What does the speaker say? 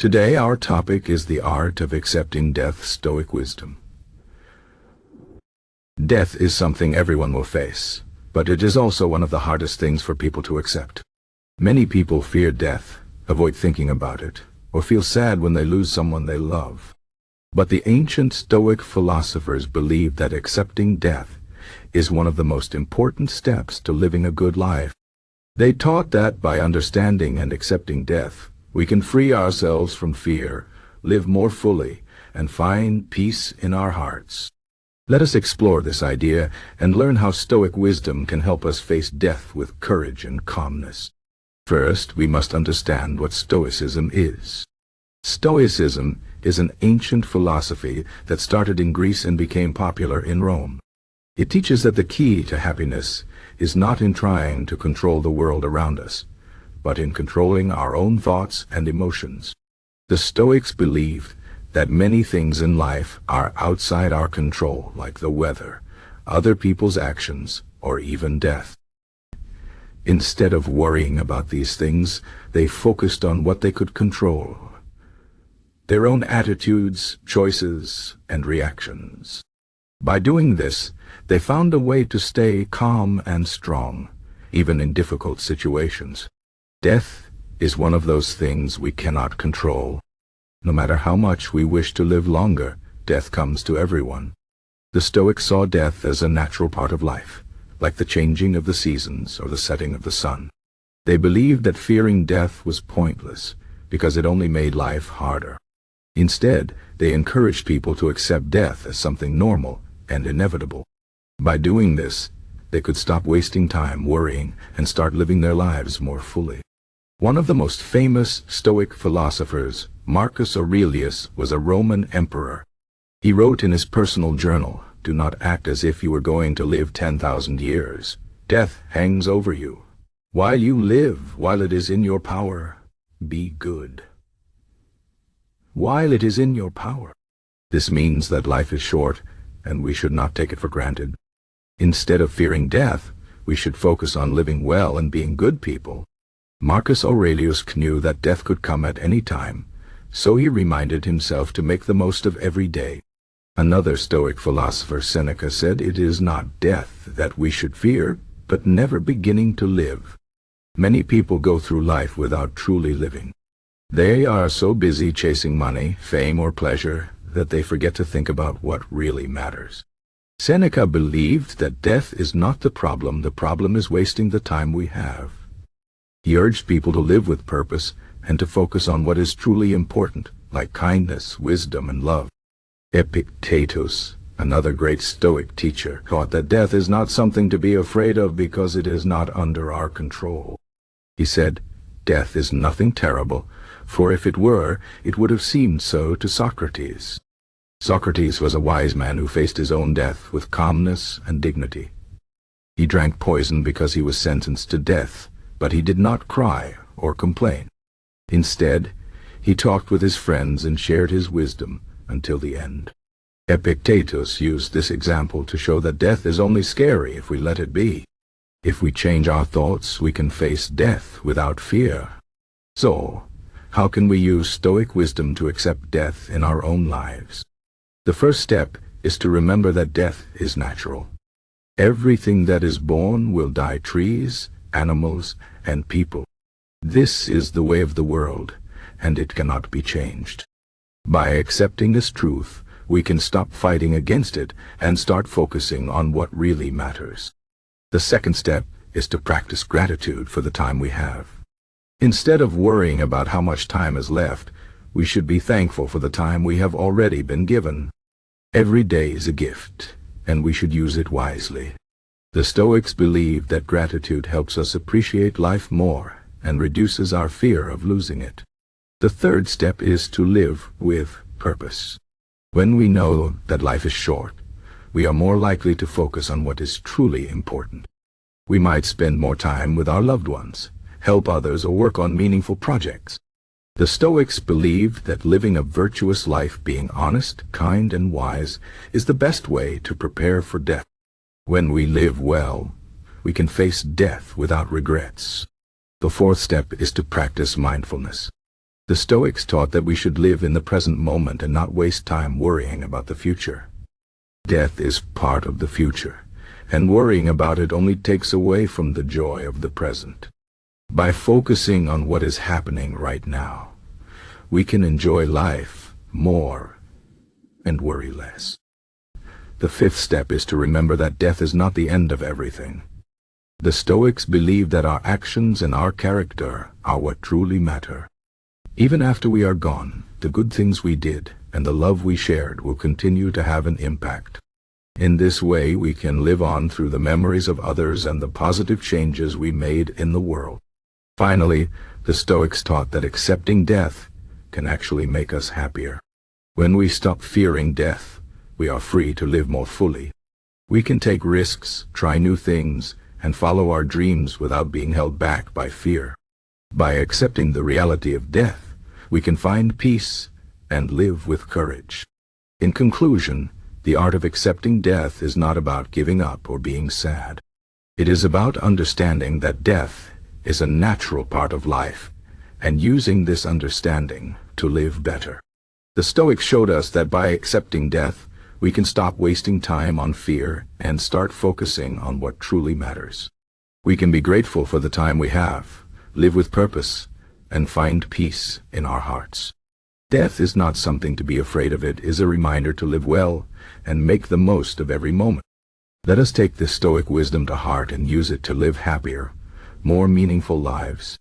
Today our topic is the art of accepting death, Stoic wisdom. Death is something everyone will face, but it is also one of the hardest things for people to accept. Many people fear death, avoid thinking about it, or feel sad when they lose someone they love. But the ancient Stoic philosophers believed that accepting death is one of the most important steps to living a good life. They taught that by understanding and accepting death, we can free ourselves from fear, live more fully, and find peace in our hearts. Let us explore this idea and learn how Stoic wisdom can help us face death with courage and calmness. First, we must understand what Stoicism is. Stoicism is an ancient philosophy that started in Greece and became popular in Rome. It teaches that the key to happiness is not in trying to control the world around us, but in controlling our own thoughts and emotions. The Stoics believed that many things in life are outside our control, like the weather, other people's actions, or even death. Instead of worrying about these things, they focused on what they could control: their own attitudes, choices, and reactions. By doing this, they found a way to stay calm and strong, even in difficult situations. Death is one of those things we cannot control. No matter how much we wish to live longer, death comes to everyone. The Stoics saw death as a natural part of life, like the changing of the seasons or the setting of the sun. They believed that fearing death was pointless, because it only made life harder. Instead, they encouraged people to accept death as something normal and inevitable. By doing this, they could stop wasting time worrying and start living their lives more fully. One of the most famous Stoic philosophers, Marcus Aurelius, was a Roman emperor. He wrote in his personal journal, "Do not act as if you were going to live 10,000 years. Death hangs over you. While you live, while it is in your power, be good." While it is in your power. This means that life is short, and we should not take it for granted. Instead of fearing death, we should focus on living well and being good people. Marcus Aurelius knew that death could come at any time, so he reminded himself to make the most of every day. Another Stoic philosopher, Seneca, said, "It is not death that we should fear, but never beginning to live." Many people go through life without truly living. They are so busy chasing money, fame, or pleasure that they forget to think about what really matters. Seneca believed that death is not the problem is wasting the time we have. He urged people to live with purpose and to focus on what is truly important, like kindness, wisdom, and love. Epictetus, another great Stoic teacher, taught that death is not something to be afraid of because it is not under our control. He said, "Death is nothing terrible, for if it were, it would have seemed so to Socrates." Socrates was a wise man who faced his own death with calmness and dignity. He drank poison because he was sentenced to death, but he did not cry or complain. Instead, he talked with his friends and shared his wisdom until the end. Epictetus used this example to show that death is only scary if we let it be. If we change our thoughts, we can face death without fear. So, how can we use Stoic wisdom to accept death in our own lives? The first step is to remember that death is natural. Everything that is born will die: trees, animals, and people. This is the way of the world, and it cannot be changed. By accepting this truth, we can stop fighting against it and start focusing on what really matters. The second step is to practice gratitude for the time we have. Instead of worrying about how much time is left, we should be thankful for the time we have already been given. Every day is a gift, and we should use it wisely. The Stoics believe that gratitude helps us appreciate life more and reduces our fear of losing it. The third step is to live with purpose. When we know that life is short, we are more likely to focus on what is truly important. We might spend more time with our loved ones, help others, or work on meaningful projects. The Stoics believed that living a virtuous life, being honest, kind, and wise, is the best way to prepare for death. When we live well, we can face death without regrets. The fourth step is to practice mindfulness. The Stoics taught that we should live in the present moment and not waste time worrying about the future. Death is part of the future, and worrying about it only takes away from the joy of the present. By focusing on what is happening right now, we can enjoy life more and worry less. The fifth step is to remember that death is not the end of everything. The Stoics believe that our actions and our character are what truly matter. Even after we are gone, the good things we did and the love we shared will continue to have an impact. In this way, we can live on through the memories of others and the positive changes we made in the world. Finally, the Stoics taught that accepting death can actually make us happier. When we stop fearing death, we are free to live more fully. We can take risks, try new things, and follow our dreams without being held back by fear. By accepting the reality of death, we can find peace and live with courage. In conclusion, the art of accepting death is not about giving up or being sad. It is about understanding that death is a natural part of life and using this understanding to live better. The Stoics showed us that by accepting death, we can stop wasting time on fear and start focusing on what truly matters. We can be grateful for the time we have, live with purpose, and find peace in our hearts. Death is not something to be afraid of. It is a reminder to live well and make the most of every moment. Let us take this Stoic wisdom to heart and use it to live happier, more meaningful lives.